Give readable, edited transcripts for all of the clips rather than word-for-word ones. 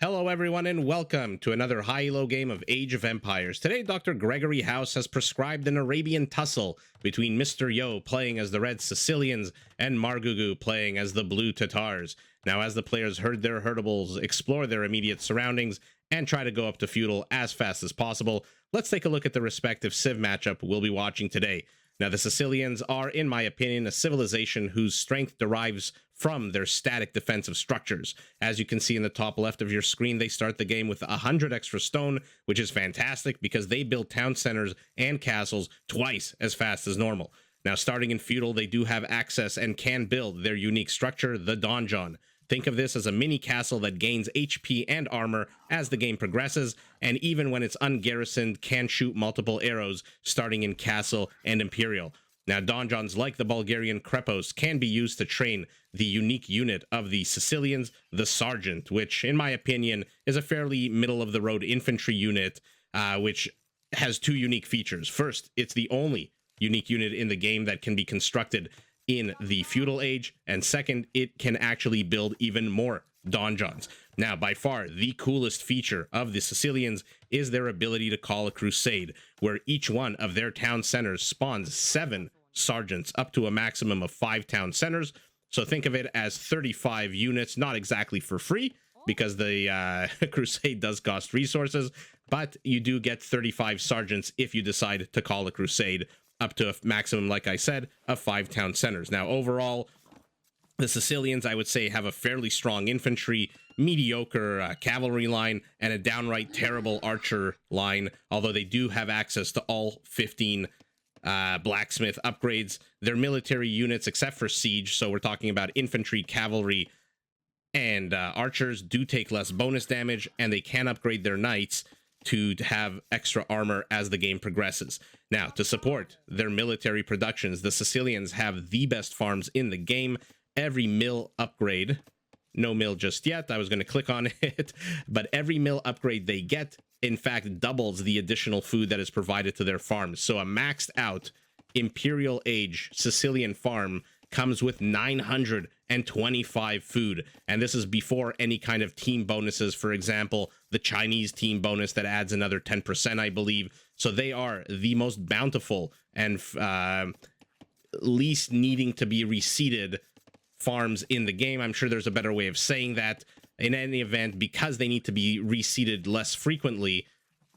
Hello everyone and welcome to another high-elo game of Age of Empires. Today Dr. Gregory House has prescribed an Arabian tussle between Mr. Yo playing as the red Sicilians and mYi.margougou playing as the blue Tatars. Now as the players herd their herdables, explore their immediate surroundings, and try to go up to feudal as fast as possible, let's take a look at the respective civ matchup we'll be watching today. Now, the Sicilians are, in my opinion, a civilization whose strength derives from their static defensive structures. As you can see in the top left of your screen, they start the game with 100 extra stone, which is fantastic because they build town centers and castles twice as fast as normal. Now, starting in feudal, they do have access and can build their unique structure, the donjon. Think of this as a mini castle that gains HP and armor as the game progresses, and even when it's ungarrisoned, can shoot multiple arrows starting in castle and Imperial. Now, donjons like the Bulgarian Krepos can be used to train the unique unit of the Sicilians, the Sergeant, which, in my opinion, is a fairly middle-of-the-road infantry unit, which has two unique features. First, it's the only unique unit in the game that can be constructed in the feudal age, and second, it can actually build even more donjons. Now, by far the coolest feature of the Sicilians is their ability to call a crusade, where each one of their town centers spawns 7 sergeants up to a maximum of 5 town centers. So think of it as 35 units, not exactly for free because the crusade does cost resources, but you do get 35 sergeants if you decide to call a crusade, up to a maximum, like I said, of 5 town centers. Now, overall, the Sicilians, I would say, have a fairly strong infantry, mediocre cavalry line, and a downright terrible archer line, although they do have access to all 15 blacksmith upgrades. Their military units, except for siege, so we're talking about infantry, cavalry, and archers, do take less bonus damage, and they can upgrade their knights to have extra armor as the game progresses. Now, to support their military productions, the Sicilians have the best farms in the game. Every mill upgrade, no mill just yet, I was going to click on it, but every mill upgrade they get, in fact, doubles the additional food that is provided to their farms. So a maxed out Imperial Age Sicilian farm comes with 925 food, and this is before any kind of team bonuses. For example, the Chinese team bonus that adds another 10%, I believe. So they are the most bountiful and least needing to be reseeded farms in the game. I'm sure there's a better way of saying that. In any event, because they need to be reseeded less frequently,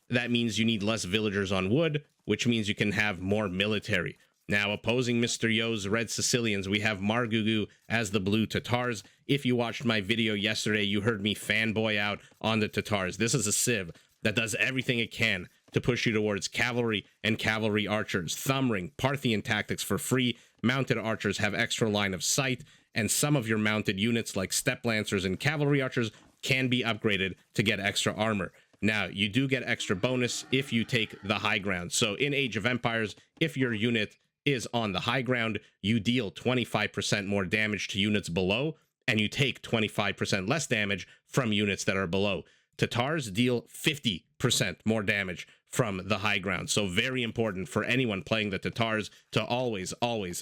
that means you need less villagers on wood, which means you can have more military. Now, opposing Mr. Yo's red Sicilians, we have mYi.margougou as the blue Tatars. If you watched my video yesterday, you heard me fanboy out on the Tatars. This is a civ that does everything it can to push you towards cavalry and cavalry archers. Thumb ring, Parthian tactics for free. Mounted archers have extra line of sight, and some of your mounted units like step lancers and cavalry archers can be upgraded to get extra armor. Now, you do get extra bonus if you take the high ground. So in Age of Empires, if your unit is on the high ground, you deal 25% more damage to units below, and you take 25% less damage from units that are below. Tatars deal 50% more damage from the high ground. So very important for anyone playing the Tatars to always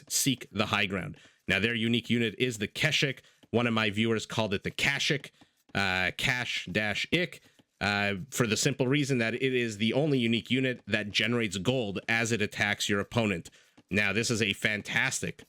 seek the high ground. Now, their unique unit is the Keshik. One of my viewers called it the Kashik, Cash-Ik, for the simple reason that it is the only unique unit that generates gold as it attacks your opponent. Now, this is a fantastic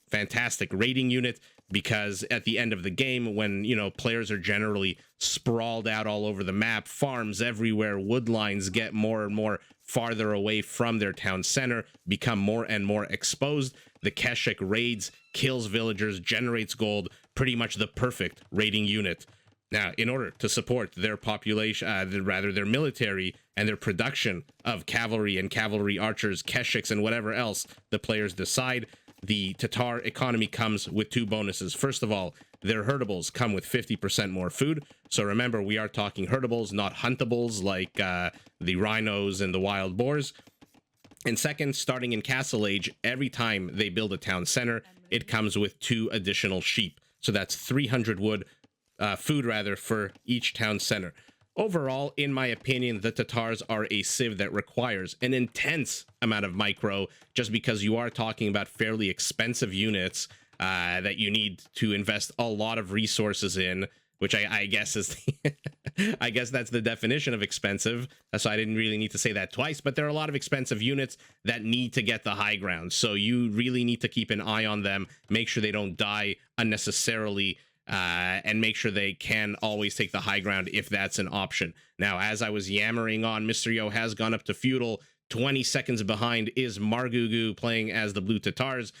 raiding unit because at the end of the game, when, you know, players are generally sprawled out all over the map, farms everywhere, wood lines get more and more farther away from their town center, become more and more exposed. The Keshik raids, kills villagers, generates gold, pretty much the perfect raiding unit. Now, in order to support their population, their military and their production of cavalry and cavalry archers, Keshiks, and whatever else the players decide, the Tatar economy comes with 2 bonuses. First of all, their herdables come with 50% more food. So remember, we are talking herdables, not huntables like the rhinos and the wild boars. And second, starting in Castle Age, every time they build a town center, it comes with 2 additional sheep. So that's 300 food for each town center. Overall, in my opinion, the Tatars are a civ that requires an intense amount of micro, just because you are talking about fairly expensive units that you need to invest a lot of resources in, which I guess is I guess that's the definition of expensive, so I didn't really need to say that twice, but there are a lot of expensive units that need to get the high ground, so you really need to keep an eye on them, make sure they don't die unnecessarily, and make sure they can always take the high ground if that's an option. Now, as I was yammering on, Mr. Yo has gone up to Feudal. 20 seconds behind is MyGougou playing as the Blue Tatars.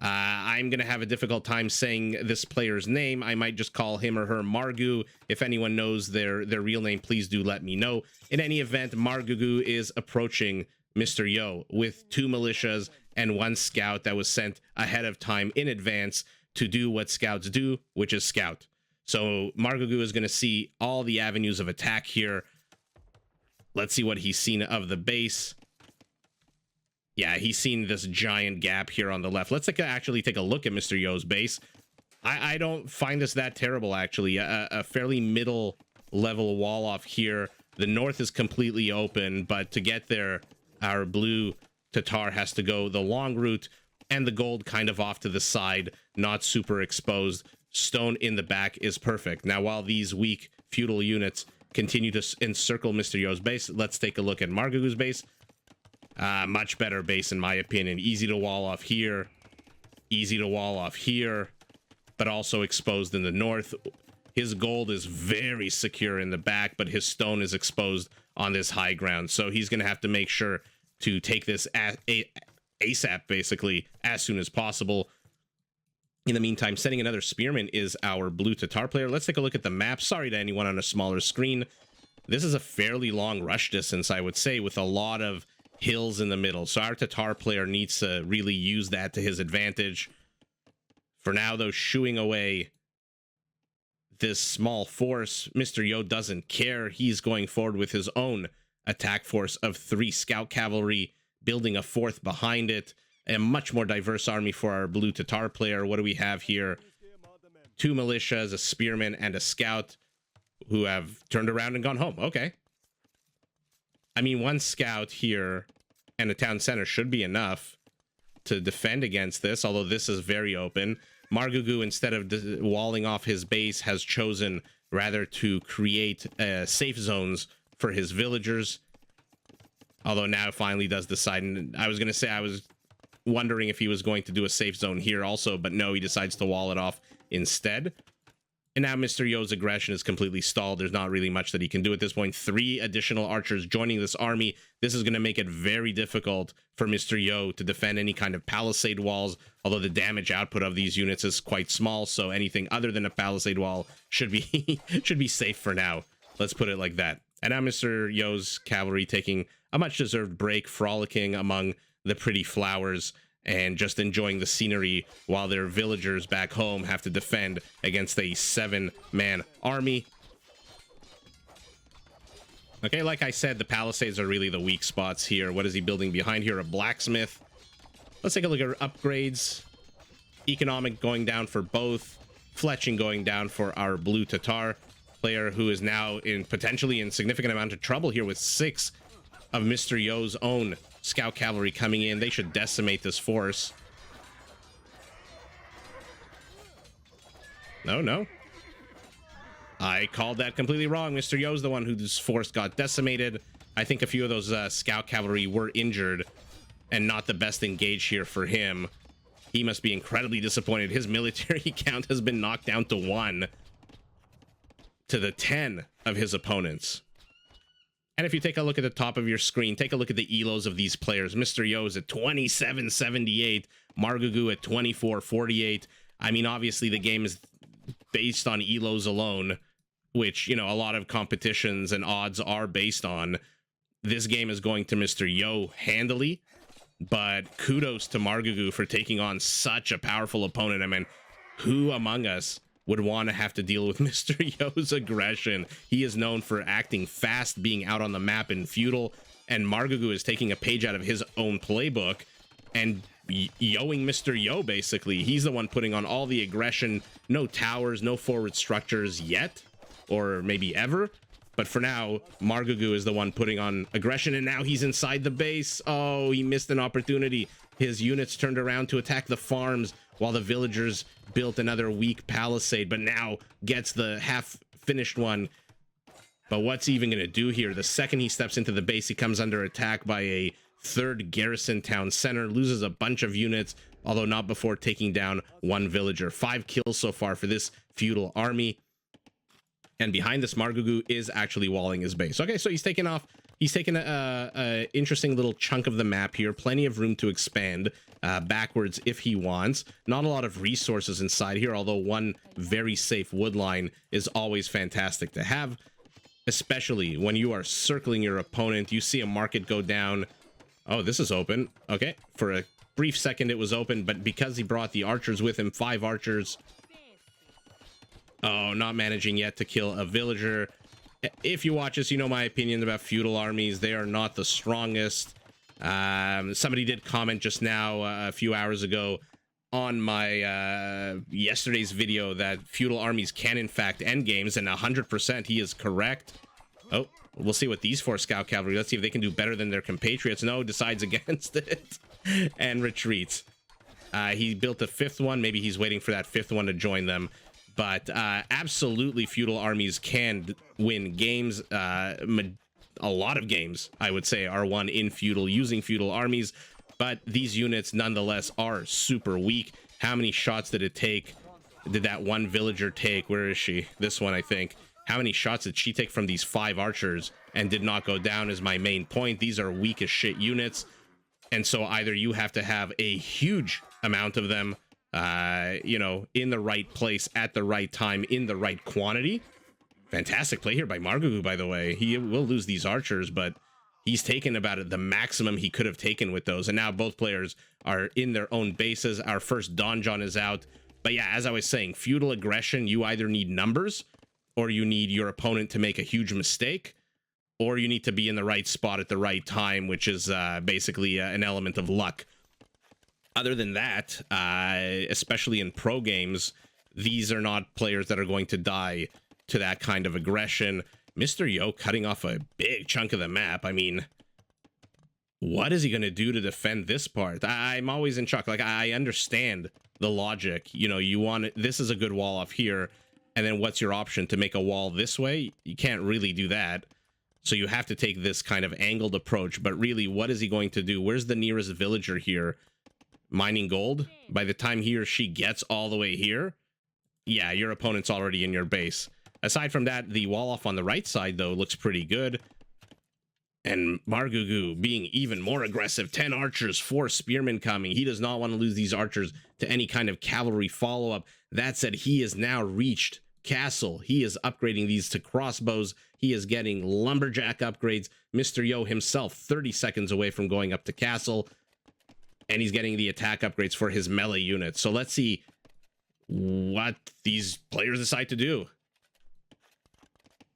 I'm going to have a difficult time saying this player's name. I might just call him or her Margou. If anyone knows their real name, please do let me know. In any event, MyGougou is approaching Mr. Yo with 2 militias and 1 scout that was sent ahead of time in advance to do what scouts do, which is scout. So MyGougou is going to see all the avenues of attack here. Let's see what he's seen of the base. Yeah, he's seen this giant gap here on the left. Let's actually take a look at Mr. Yo's base. I don't find this that terrible, actually. A fairly middle level wall off here. The north is completely open, but to get there, our blue Tatar has to go the long route, and the gold kind of off to the side, not super exposed. Stone in the back is perfect. Now, while these weak feudal units continue to encircle Mr. Yo's base, let's take a look at MyGougou's base. Much better base, in my opinion. Easy to wall off here. Easy to wall off here. But also exposed in the north. His gold is very secure in the back, but his stone is exposed on this high ground. So he's going to have to make sure to take this ASAP, basically, as soon as possible. In the meantime, sending another spearman is our blue Tatar player. Let's take a look at the map. Sorry to anyone on a smaller screen. This is a fairly long rush distance, I would say, with a lot of hills in the middle. So our Tatar player needs to really use that to his advantage. For now, though, shooing away this small force, Mr. Yo doesn't care. He's going forward with his own attack force of 3 scout cavalry, building a 4th behind it. A much more diverse army for our blue Tatar player. What do we have here? 2 militias, a spearman, and a scout who have turned around and gone home. Okay. I mean, 1 scout here and a town center should be enough to defend against this, although this is very open. MyGougou, instead of walling off his base, has chosen rather to create safe zones for his villagers. Although now finally does decide, and I was going to say I was wondering if he was going to do a safe zone here also, but no, he decides to wall it off instead. And now Mr. Yo's aggression is completely stalled. There's not really much that he can do at this point. 3 additional archers joining this army. This is going to make it very difficult for Mr. Yo to defend any kind of palisade walls, although the damage output of these units is quite small, so anything other than a palisade wall should be should be safe for now. Let's put it like that. And now Mr. Yo's cavalry taking a much-deserved break, frolicking among the pretty flowers and just enjoying the scenery while their villagers back home have to defend against a 7-man army. Okay, like I said, the palisades are really the weak spots here. What is he building behind here? A blacksmith. Let's take a look at upgrades. Economic going down for both. Fletching going down for our blue Tatar player, who is now potentially in significant amount of trouble here with 6 of Mr. Yo's own scout cavalry coming in. They should decimate this force. No. I called that completely wrong. Mr. Yo's the one whose force got decimated. I think a few of those scout cavalry were injured and not the best engage here for him. He must be incredibly disappointed. His military count has been knocked down to 1 to the 10 of his opponents. And if you take a look at the top of your screen, take a look at the elos of these players. Mr. Yo is at 2778, MyGougou at 2448. I mean, obviously the game is based on elos alone, which, you know, a lot of competitions and odds are based on. This game is going to Mr. Yo handily, but kudos to MyGougou for taking on such a powerful opponent. I mean, who among us would want to have to deal with Mr. Yo's aggression? He is known for acting fast, being out on the map in Feudal, and MyGougou is taking a page out of his own playbook and yoing Mr. Yo, basically. He's the one putting on all the aggression. No towers, no forward structures yet, or maybe ever. But for now, MyGougou is the one putting on aggression, and now he's inside the base. Oh, he missed an opportunity. His units turned around to attack the farms while the villagers built another weak palisade, but now gets the half-finished one. But what's he even going to do here? The second he steps into the base, he comes under attack by a third garrison town center, loses a bunch of units, although not before taking down one villager. 5 kills so far for this feudal army. And behind this, margougou is actually walling his base. Okay, so he's taken off. He's taken a interesting little chunk of the map here. Plenty of room to expand backwards if he wants. Not a lot of resources inside here, although one very safe wood line is always fantastic to have, especially when you are circling your opponent. You see a market go down. Oh, this is open. Okay, for a brief second it was open, but because he brought the archers with him, 5 archers. Oh, not managing yet to kill a villager. If you watch this, you know my opinion about feudal armies. They are not the strongest. Somebody did comment just now, a few hours ago, on my yesterday's video that feudal armies can in fact end games, and 100% he is correct. Oh, we'll see what these 4 scout cavalry, let's see if they can do better than their compatriots. No, decides against it and retreats. He built a 5th one. Maybe he's waiting for that 5th one to join them. But absolutely, feudal armies can win games. A lot of games, I would say, are won in feudal using feudal armies. But these units, nonetheless, are super weak. How many shots did it take? Did that one villager take? Where is she? This one, I think. How many shots did she take from these 5 archers and did not go down is my main point. These are weak as shit units. And so either you have to have a huge amount of them, you know, in the right place at the right time in the right quantity. Fantastic play here by margougou, by the way. He will lose these archers, but he's taken about the maximum he could have taken with those. And now both players are in their own bases. Our first donjon is out. But yeah, as I was saying, feudal aggression, you either need numbers or you need your opponent to make a huge mistake, or you need to be in the right spot at the right time, which is basically an element of luck. Other than that, especially in pro games, these are not players that are going to die to that kind of aggression. Mr. Yo cutting off a big chunk of the map. I mean, what is he going to do to defend this part? I'm always in shock. Like, I understand the logic. You know, you want it, this is a good wall off here, and then what's your option? To make a wall this way? You can't really do that. So you have to take this kind of angled approach. But really, what is he going to do? Where's the nearest villager here? Mining gold? By the time he or she gets all the way here, yeah, your opponent's already in your base. Aside from that, the wall off on the right side, though, looks pretty good. And margougou being even more aggressive. 10 archers, 4 spearmen coming. He does not want to lose these archers to any kind of cavalry follow-up. That said, he has now reached castle. He is upgrading these to crossbows. He is getting lumberjack upgrades. Mr. Yo himself 30 seconds away from going up to castle, and he's getting the attack upgrades for his melee units. So let's see what these players decide to do.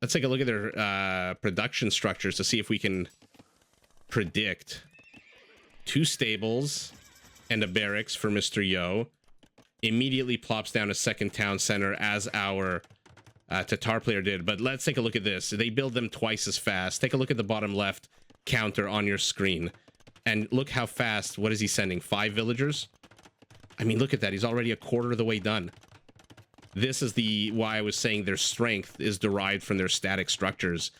Let's take a look at their production structures to see if we can predict. 2 stables and a barracks for Mr. Yo. Immediately plops down a 2nd town center as our Tatar player did. But let's take a look at this. They build them twice as fast. Take a look at the bottom left counter on your screen. And look how fast. What is he sending? 5 villagers? I mean, look at that. He's already a quarter of the way done. This is why I was saying their strength is derived from their static structures.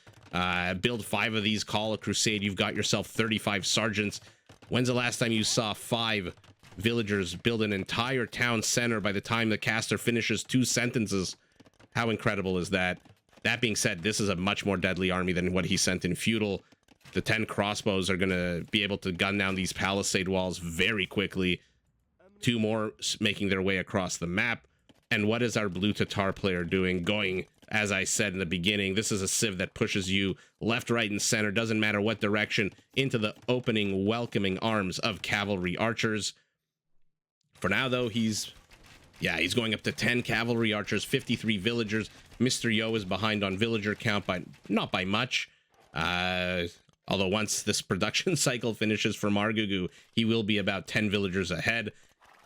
Build 5 of these, call a crusade. You've got yourself 35 sergeants. When's the last time you saw 5 villagers build an entire town center by the time the caster finishes 2 sentences? How incredible is that? That being said, this is a much more deadly army than what he sent in feudal. The 10 crossbows are going to be able to gun down these palisade walls very quickly. 2 more making their way across the map. And what is our blue Tatar player doing? Going, as I said in the beginning, this is a civ that pushes you left, right, and center. Doesn't matter what direction, into the opening, welcoming arms of cavalry archers. For now, though, he's going up to 10 cavalry archers, 53 villagers. Mr. Yo is behind on villager count, but not by much. Although once this production cycle finishes for margougou, he will be about 10 villagers ahead.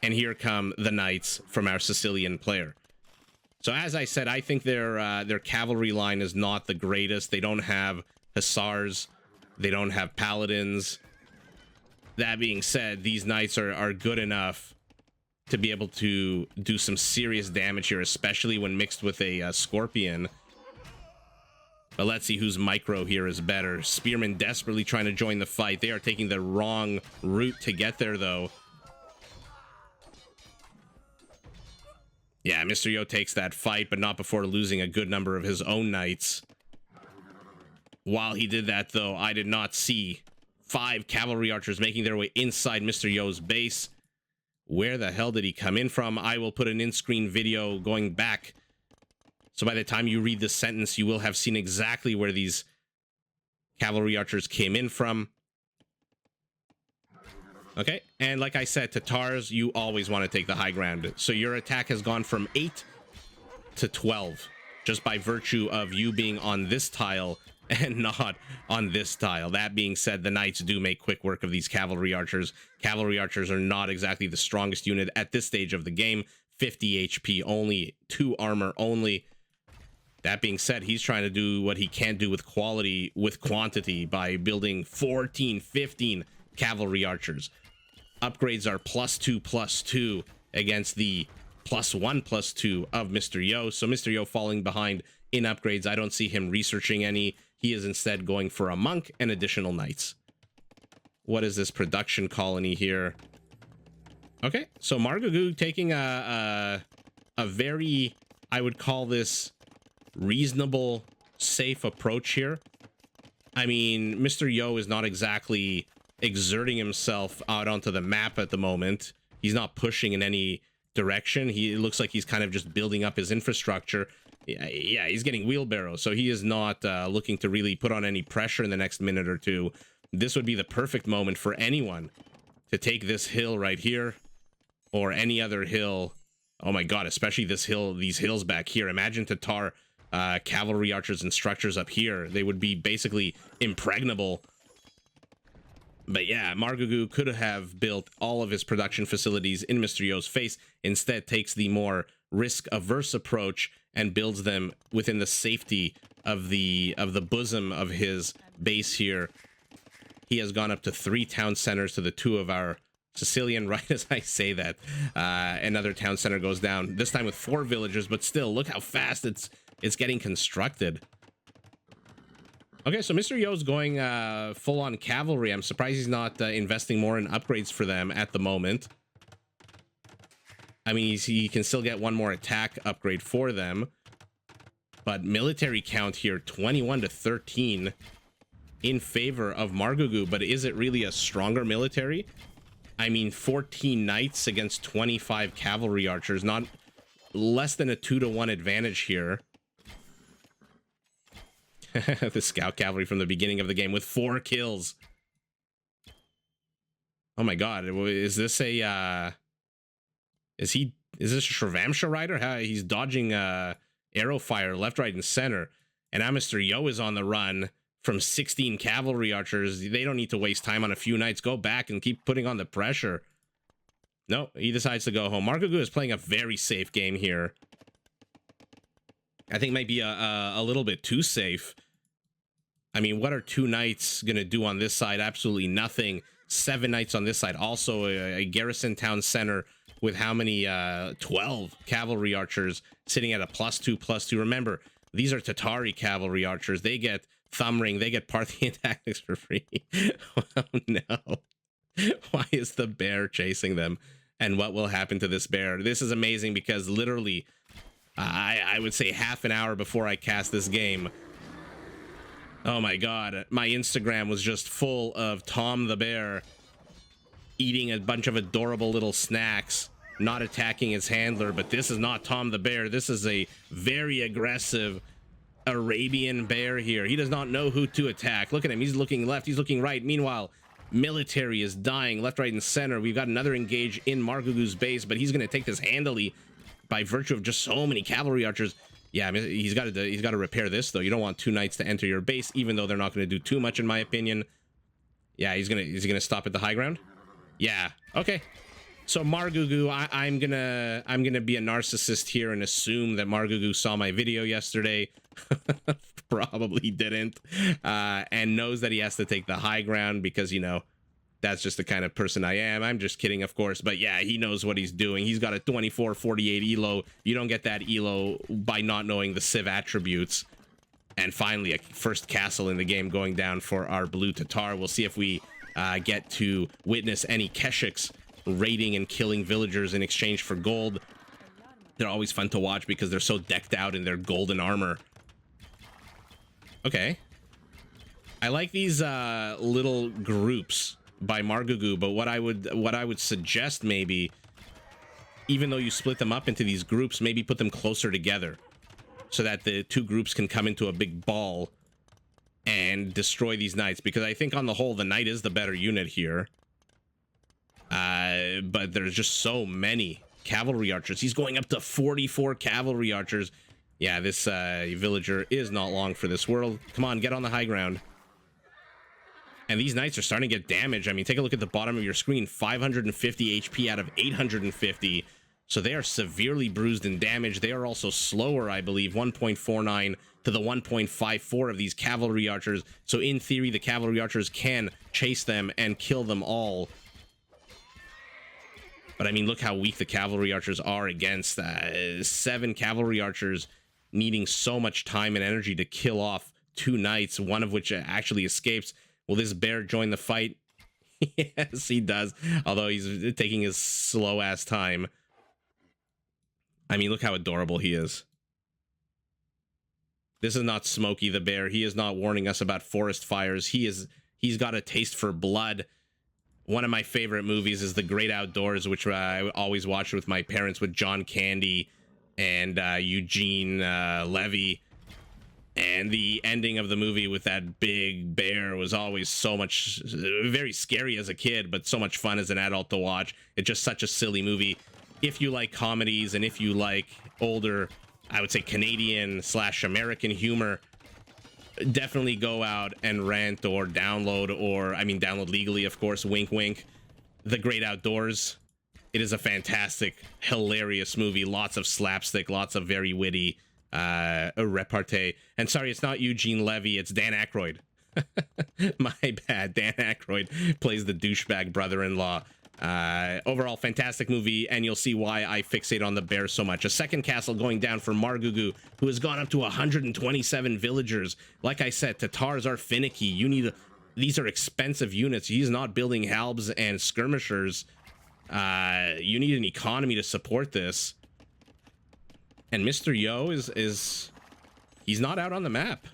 And here come the knights from our Sicilian player. So as I said, I think their cavalry line is not the greatest. They don't have hussars. They don't have paladins. That being said, these knights are good enough to be able to do some serious damage here, especially when mixed with a scorpion. But let's see whose micro here is better. Spearmen desperately trying to join the fight. They are taking the wrong route to get there, though. Yeah, Mr. Yo takes that fight, but not before losing a good number of his own knights. While he did that, though, I did not see 5 cavalry archers making their way inside Mr. Yo's base. Where the hell did he come in from? I will put an in-screen video going back. So by the time you read this sentence, you will have seen exactly where these cavalry archers came in from. Okay, and like I said, Tatars, you always want to take the high ground. So your attack has gone from 8 to 12, just by virtue of you being on this tile and not on this tile. That being said, the knights do make quick work of these cavalry archers. Cavalry archers are not exactly the strongest unit at this stage of the game. 50 HP only, 2 armor only. That being said, he's trying to do what he can't do with quality, with quantity, by building 14, 15 cavalry archers. Upgrades are +2/+2 against the +1/+2 of Mr. Yo. So Mr. Yo falling behind in upgrades. I don't see him researching any. He is instead going for a monk and additional knights. What is this production colony here? Okay, so MyGougou taking a very, I would call this, reasonable, safe approach here. I mean, Mr. Yo is not exactly exerting himself out onto the map at the moment. He's not pushing in any direction. It looks like he's kind of just building up his infrastructure. Yeah, he's getting wheelbarrow, so he is not looking to really put on any pressure in the next minute or two. This would be the perfect moment for anyone to take this hill right here, or any other hill. Oh my god, especially this hill, these hills back here. Imagine Tatar cavalry archers and structures up here. They would be basically impregnable. But yeah, MyGougou could have built all of his production facilities in Mr. Yo's face. Instead, takes the more risk-averse approach and builds them within the safety of the bosom of his base here. He has gone up to 3 town centers to the 2 of our Sicilian. Right as I say that, another town center goes down. This time with 4 villagers, but still, look how fast it's getting constructed. Okay, so Mr. Yo's going full-on cavalry. I'm surprised he's not investing more in upgrades for them at the moment. I mean, he can still get one more attack upgrade for them. But military count here, 21 to 13 in favor of MyGougou. But is it really a stronger military? I mean, 14 knights against 25 cavalry archers. Not less than a 2-to-1 advantage here. The scout cavalry from the beginning of the game with 4 kills. Oh my god, is this a is this a Shravamsha rider? How he's dodging arrow fire left, right, and center. And now Mr. Yo is on the run from 16 cavalry archers. They don't need to waste time on a few knights. Go back and keep putting on the pressure. No, he decides to go home. MyGougou is playing a very safe game here. I think might be a little bit too safe. I mean, what are 2 knights going to do on this side? Absolutely nothing. 7 knights on this side. Also a garrison town center with how many? 12 cavalry archers sitting at a +2/+2. Remember, these are Tatari cavalry archers. They get thumb ring. They get Parthian tactics for free. Oh no. Why is the bear chasing them? And what will happen to this bear? This is amazing because literally, I would say half an hour before I cast this game, oh my god, my Instagram was just full of Tom the bear eating a bunch of adorable little snacks, not attacking his handler. But this is not Tom the bear. This is a very aggressive Arabian bear here. He does not know who to attack. Look at him. He's looking left. He's looking right. Meanwhile, military is dying left, right, and center. We've got another engage in MyGougou's base, but he's going to take this handily by virtue of just so many cavalry archers. Yeah, I mean, he's got to repair this, though. You don't want 2 knights to enter your base, even though they're not going to do too much, in my opinion. Yeah, is he gonna stop at the high ground? Yeah. Okay. So MyGougou, I'm gonna be a narcissist here and assume that MyGougou saw my video yesterday. Probably didn't, and knows that he has to take the high ground because, you know, that's just the kind of person I am. I'm just kidding, of course, but yeah, he knows what he's doing. He's got a 24-48 elo. You don't get that elo by not knowing the civ attributes. And finally, a first castle in the game going down for our blue Tatar. We'll see if we get to witness any Keshiks raiding and killing villagers in exchange for gold. They're always fun to watch because they're so decked out in their golden armor. Okay. I like these little groups by mYi.margougou, but what I would suggest, maybe, even though you split them up into these groups, maybe put them closer together so that the two groups can come into a big ball and destroy these knights, because I think on the whole the knight is the better unit here. But there's just so many cavalry archers. He's going up to 44 cavalry archers. Yeah, this villager is not long for this world. Come on, get on the high ground. And these knights are starting to get damaged. I mean, take a look at the bottom of your screen. 550 HP out of 850. So they are severely bruised and damaged. They are also slower, I believe. 1.49 to the 1.54 of these cavalry archers. So in theory, the cavalry archers can chase them and kill them all. But I mean, look how weak the cavalry archers are against 7 cavalry archers needing so much time and energy to kill off 2 knights, one of which actually escapes. Will this bear join the fight? Yes, he does. Although he's taking his slow-ass time. I mean, look how adorable he is. This is not Smokey the bear. He is not warning us about forest fires. He's got a taste for blood. One of my favorite movies is The Great Outdoors, which I always watched with my parents, with John Candy and Eugene Levy. And the ending of the movie with that big bear was always so much, very scary as a kid, but so much fun as an adult to watch. It's just such a silly movie. If you like comedies and if you like older, I would say Canadian/American humor, definitely go out and rent or download, or I mean download legally, of course, wink wink, The Great Outdoors. It is a fantastic, hilarious movie. Lots of slapstick, lots of very witty repartee. And sorry, it's not Eugene Levy, it's Dan Aykroyd. My bad. Dan Aykroyd plays the douchebag brother-in-law. Overall, fantastic movie, and you'll see why I fixate on the bear so much. A second castle going down for mYi.margougou, who has gone up to 127 villagers. Like I said, Tatars are finicky. These are expensive units. He's not building halbs and skirmishers. You need an economy to support this. And Mr. Yo he's not out on the map.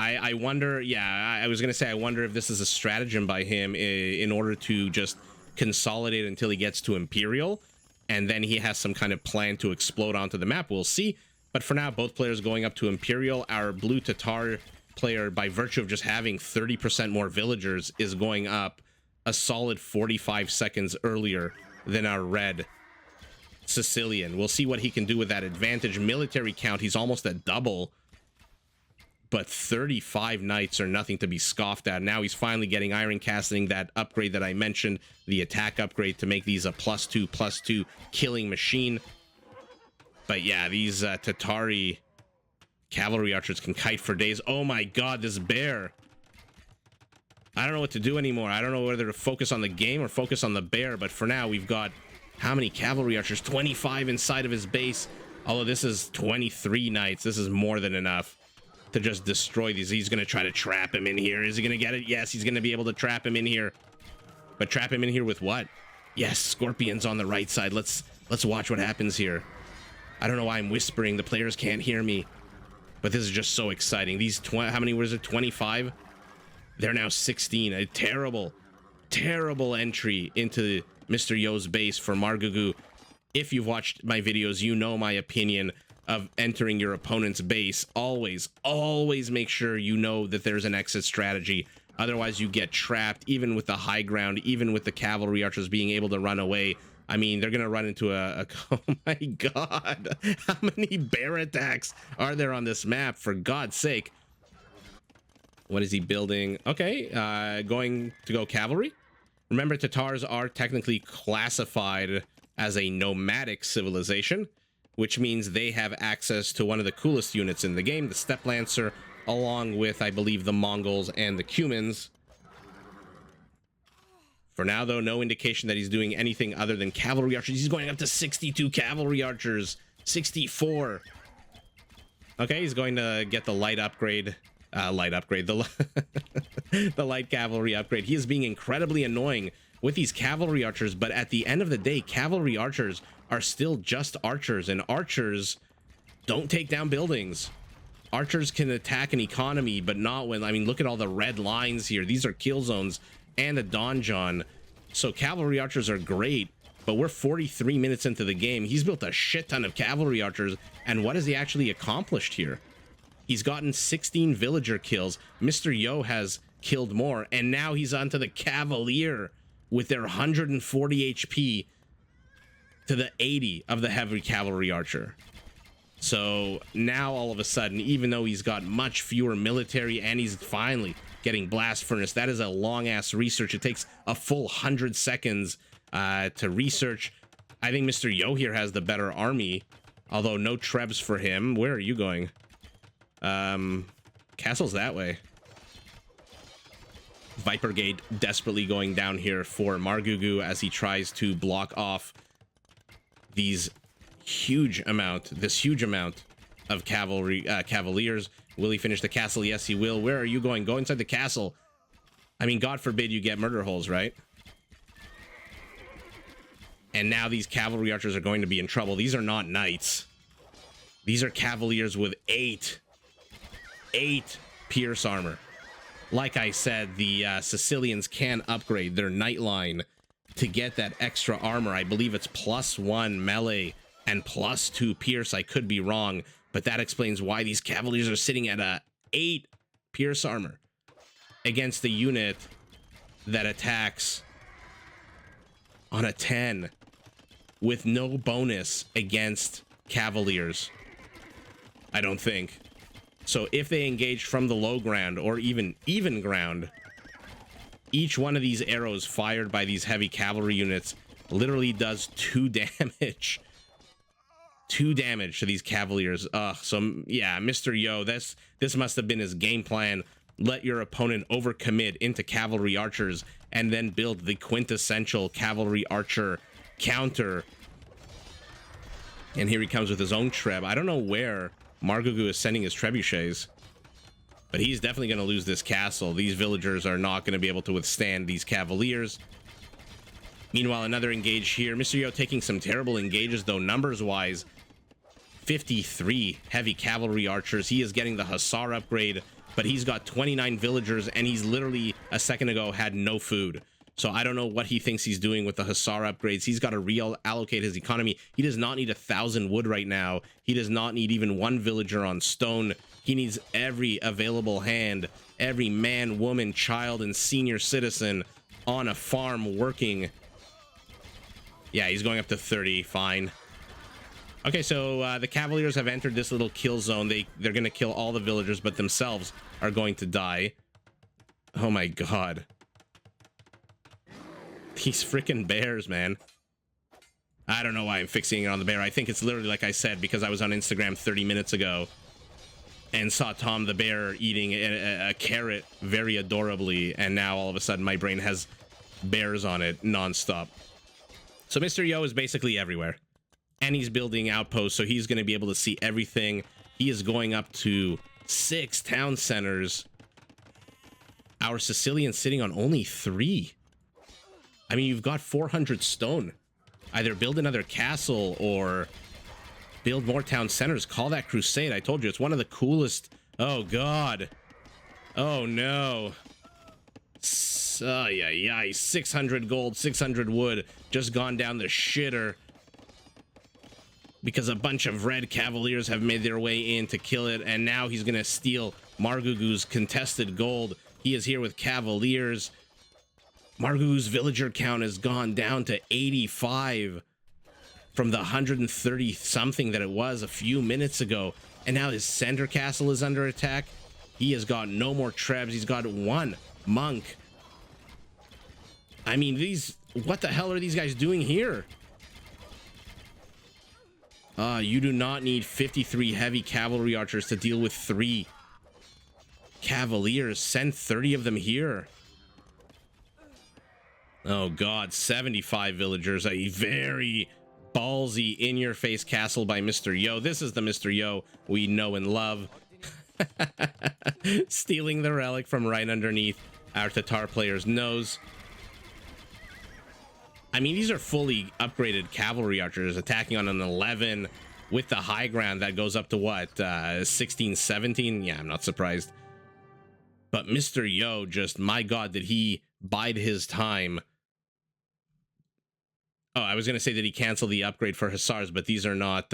I wonder, yeah, I was gonna say, I wonder if this is a stratagem by him in order to just consolidate until he gets to Imperial, and then he has some kind of plan to explode onto the map. We'll see. But for now, both players going up to Imperial. Our blue Tatar player, by virtue of just having 30% more villagers, is going up a solid 45 seconds earlier than our red Sicilian. We'll see what he can do with that advantage. Military count, he's almost at double, but 35 knights are nothing to be scoffed at. Now he's finally getting iron casting, that upgrade that I mentioned, the attack upgrade to make these a +2/+2 killing machine. But yeah, these Tatari cavalry archers can kite for days. Oh my god, this bear. I don't know what to do anymore. I don't know whether to focus on the game or focus on the bear, but for now we've got how many cavalry archers? 25 inside of his base. Although this is 23 knights. This is more than enough to just destroy these. He's going to try to trap him in here. Is he going to get it? Yes, he's going to be able to trap him in here. But trap him in here with what? Yes, scorpions on the right side. Let's watch what happens here. I don't know why I'm whispering. The players can't hear me. But this is just so exciting. These how many was it? 25? They're now 16. A terrible, terrible entry into Mr. Yo's base for mYi.margougou. If you've watched my videos, you know my opinion of entering your opponent's base. Always make sure you know that there's an exit strategy. Otherwise, you get trapped, even with the high ground, even with the cavalry archers being able to run away. I mean, they're going to run into a oh my god. How many bear attacks are there on this map, for God's sake? What is he building? Okay, going to go cavalry. Remember, Tatars are technically classified as a nomadic civilization, which means they have access to one of the coolest units in the game, the Steppe Lancer, along with, I believe, the Mongols and the Cumans. For now, though, no indication that he's doing anything other than cavalry archers. He's going up to 62 cavalry archers. 64. Okay, he's going to get the light upgrade. The light cavalry upgrade. He is being incredibly annoying with these cavalry archers, but at the end of the day, cavalry archers are still just archers, and archers don't take down buildings. Archers can attack an economy, but not when, I mean, look at all the red lines here. These are kill zones and a donjon. So cavalry archers are great, but we're 43 minutes into the game. He's built a shit ton of cavalry archers, and what has he actually accomplished here? He's gotten 16 villager kills. Mr. Yo has killed more, and now he's onto the Cavalier with their 140 HP to the 80 of the heavy cavalry archer. So now all of a sudden, even though he's got much fewer military and he's finally getting blast furnace, that is a long ass research. It takes a full 100 seconds to research. I think Mr. Yo here has the better army, although no trebs for him. Where are you going? Castle's that way. Viper Gate desperately going down here for mYi.margougou as he tries to block off this huge amount of cavaliers. Will he finish the castle? Yes, he will. Where are you going? Go inside the castle. I mean, God forbid you get murder holes, right? And now these cavalry archers are going to be in trouble. These are not knights. These are cavaliers with 8 pierce armor. Like I said, the Sicilians can upgrade their knight line to get that extra armor. I believe it's +1 melee and +2 pierce. I could be wrong, but that explains why these cavaliers are sitting at a 8 pierce armor against the unit that attacks on a 10 with no bonus against cavaliers, I don't think. So if they engage from the low ground or even ground, each one of these arrows fired by these heavy cavalry units literally does 2 damage. 2 damage to these cavaliers. So yeah, Mr. Yo, this must have been his game plan. Let your opponent overcommit into cavalry archers and then build the quintessential cavalry archer counter. And here he comes with his own treb. I don't know where mYi.margougou is sending his trebuchets, but he's definitely going to lose this castle. These villagers are not going to be able to withstand these cavaliers. Meanwhile, another engage here. Mr. Yo taking some terrible engages, though, numbers-wise. 53 heavy cavalry archers. He is getting the hussar upgrade, but he's got 29 villagers, and he's literally, a second ago, had no food. So I don't know what he thinks he's doing with the hussar upgrades. He's got to reallocate his economy. He does not need 1,000 wood right now. He does not need even 1 villager on stone. He needs every available hand, every man, woman, child, and senior citizen on a farm working. Yeah, he's going up to 30. Fine. Okay, so the Cavaliers have entered this little kill zone. They're going to kill all the villagers, but themselves are going to die. Oh my god. These freaking bears, man. I don't know why I'm fixing it on the bear. I think it's literally like I said, because I was on Instagram 30 minutes ago and saw Tom the bear eating a carrot very adorably, and now all of a sudden my brain has bears on it nonstop. So Mr. Yo is basically everywhere, and he's building outposts, so he's going to be able to see everything. He is going up to 6 town centers. Our Sicilians sitting on only 3. I mean, you've got 400 stone. Either build another castle or build more town centers. Call that crusade. I told you, it's one of the coolest. Oh, God. Oh, no. Yeah. 600 gold, 600 wood. Just gone down the shitter. Because a bunch of red cavaliers have made their way in to kill it. And now he's going to steal mYi.margougou's contested gold. He is here with cavaliers. mYi.margougou's villager count has gone down to 85 from the 130 something that it was a few minutes ago, and now his center castle is under attack. He has got no more trebs. He's got 1 monk. I mean, what the hell are these guys doing here? You do not need 53 heavy cavalry archers to deal with 3 cavaliers. Send 30 of them here. Oh god, 75 villagers, a very ballsy in-your-face castle by Mr. Yo. This is the Mr. Yo we know and love. Stealing the relic from right underneath our Tatar player's nose. I mean, these are fully upgraded cavalry archers attacking on an 11 with the high ground that goes up to what, 16, 17? Yeah, I'm not surprised. But Mr. Yo just, my God, did he bide his time. Oh, I was going to say that he canceled the upgrade for Hussars, but these are not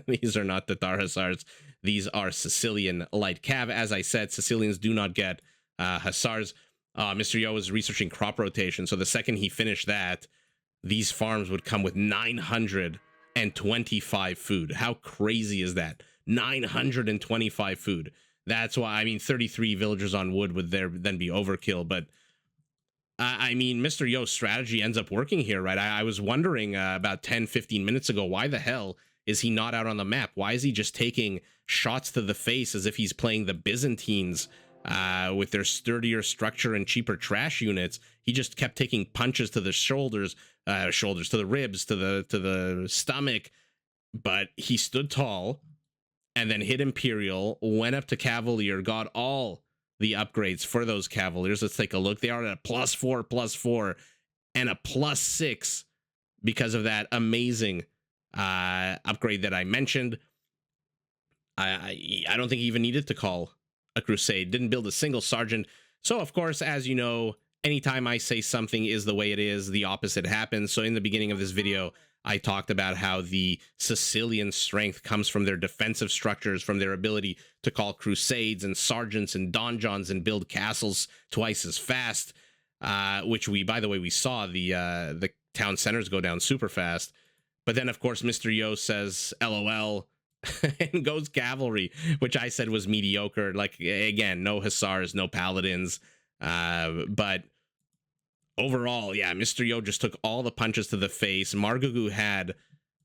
these are not Tatar Hussars. These are Sicilian light cav. As I said, Sicilians do not get Hussars. Mr. Yo was researching crop rotation, so the second he finished that, these farms would come with 925 food. How crazy is that? 925 food. That's why, I mean, 33 villagers on wood would then be overkill, but I mean, Mr. Yo's strategy ends up working here, right? I was wondering about 10, 15 minutes ago, why the hell is he not out on the map? Why is he just taking shots to the face as if he's playing the Byzantines with their sturdier structure and cheaper trash units? He just kept taking punches to the shoulders, to the ribs, to the stomach, but he stood tall and then hit Imperial, went up to Cavalier, got all the upgrades for those Cavaliers. Let's take a look. They are at a +4, and a +6 because of that amazing upgrade that I mentioned. I don't think he even needed to call a crusade. Didn't build a single sergeant. So, of course, as you know, anytime I say something is the way it is, the opposite happens. So in the beginning of this video, I talked about how the Sicilian strength comes from their defensive structures, from their ability to call crusades and sergeants and donjons and build castles twice as fast, which by the way, we saw the town centers go down super fast. But then, of course, Mr. Yo says, LOL, and goes cavalry, which I said was mediocre. Like, again, no Hussars, no paladins, but overall, yeah, Mr. Yo just took all the punches to the face. MyGougou had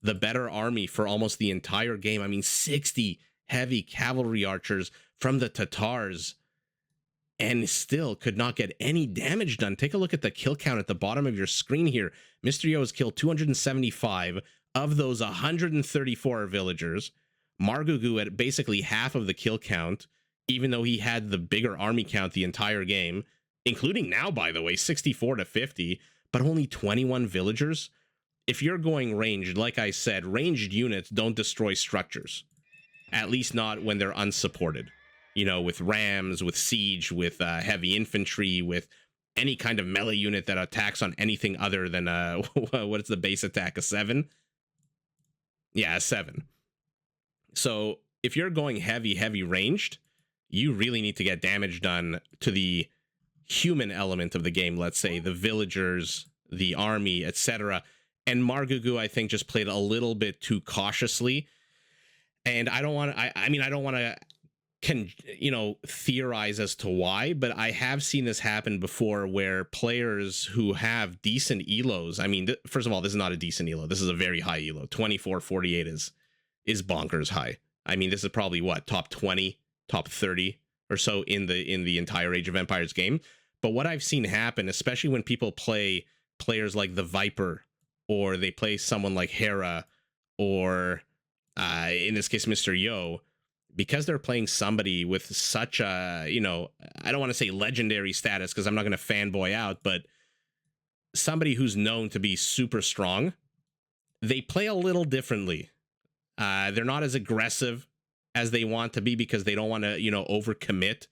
the better army for almost the entire game. I mean, 60 heavy cavalry archers from the Tatars, and still could not get any damage done. Take a look at the kill count at the bottom of your screen here. Mr. Yo has killed 275 of those 134 villagers. MyGougou at basically half of the kill count, even though he had the bigger army count the entire game, including now, by the way, 64 to 50, but only 21 villagers. If you're going ranged, like I said, ranged units don't destroy structures, at least not when they're unsupported. You know, with rams, with siege, with heavy infantry, with any kind of melee unit that attacks on anything other than, what is the base attack, a 7? Yeah, a 7. So if you're going heavy ranged, you really need to get damage done to the human element of the game, let's say the villagers, the army, etc. And MyGougou, I think, just played a little bit too cautiously. And I don't want to, I mean, I don't want to theorize as to why, but I have seen this happen before where players who have decent elos, I mean, first of all, this is not a decent elo. This is a very high elo. 2448 is bonkers high. I mean, this is probably what, top 20, top 30 or so in the entire Age of Empires game. But what I've seen happen, especially when people play players like the Viper, or they play someone like Hera, or in this case, Mr. Yo, because they're playing somebody with such a, I don't want to say legendary status because I'm not going to fanboy out, but somebody who's known to be super strong, they play a little differently. They're not as aggressive as they want to be because they don't want to, overcommit.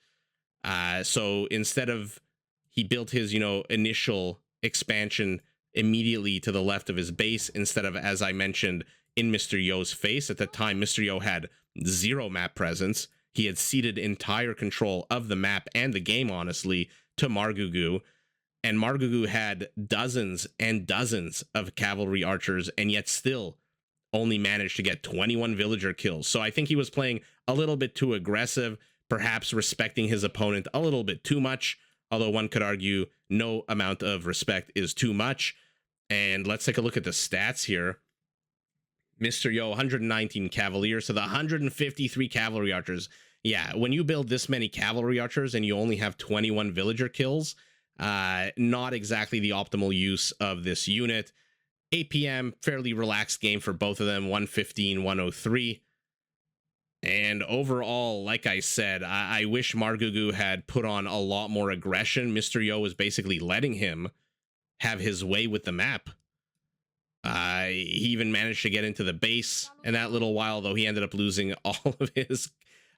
So instead of, he built his, initial expansion immediately to the left of his base, instead of, as I mentioned, in Mr. Yo's face. At the time, Mr. Yo had 0 map presence. He had ceded entire control of the map and the game, honestly, to MyGougou. And MyGougou had dozens and dozens of cavalry archers, and yet still only managed to get 21 villager kills. So I think he was playing a little bit too aggressive, perhaps respecting his opponent a little bit too much, although one could argue no amount of respect is too much. And let's take a look at the stats here. Mr. Yo, 119 Cavaliers to the 153 cavalry archers. Yeah, when you build this many cavalry archers and you only have 21 villager kills, not exactly the optimal use of this unit. 8 p.m., fairly relaxed game for both of them, 115, 103. And overall, like I said, I wish MyGougou had put on a lot more aggression. Mr. Yo was basically letting him have his way with the map. He even managed to get into the base in that little while, though he ended up losing all of his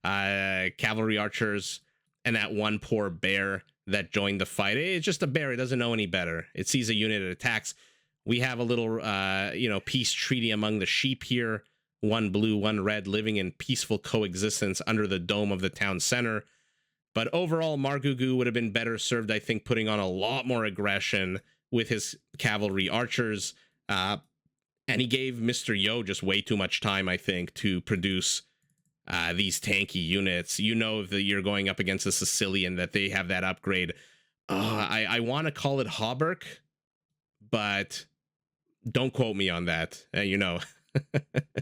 cavalry archers and that one poor bear that joined the fight. It's just a bear. It doesn't know any better. It sees a unit, it attacks. We have a little, peace treaty among the sheep here. One blue, one red, living in peaceful coexistence under the dome of the town center. But overall, MyGougou would have been better served, I think, putting on a lot more aggression with his cavalry archers. And he gave Mr. Yo just way too much time, I think, to produce these tanky units. You know that you're going up against a Sicilian, that they have that upgrade. I want to call it Hauberk, but don't quote me on that.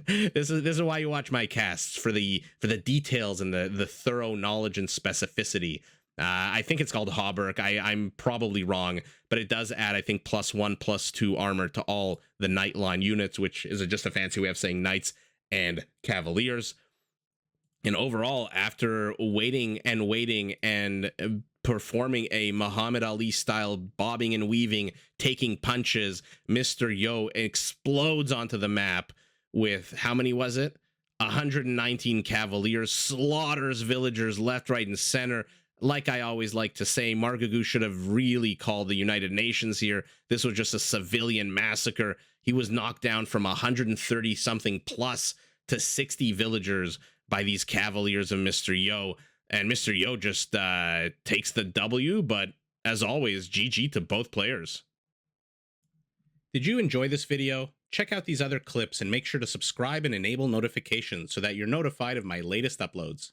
This is why you watch my casts, for the details and the thorough knowledge and specificity. I think it's called Hauberk. I'm probably wrong, but it does add, I think, +1, +2 armor to all the knight line units, which is just a fancy way of saying knights and cavaliers. And overall, after waiting and performing a Muhammad Ali style bobbing and weaving, taking punches, Mr. Yo explodes onto the map with, how many was it? 119 cavaliers, slaughters villagers left, right, and center. Like I always like to say, MyGougou should have really called the United Nations here. This was just a civilian massacre. He was knocked down from 130 something plus to 60 villagers by these cavaliers of Mr. Yo. And Mr. Yo just takes the W, but as always, GG to both players. Did you enjoy this video? Check out these other clips and make sure to subscribe and enable notifications so that you're notified of my latest uploads.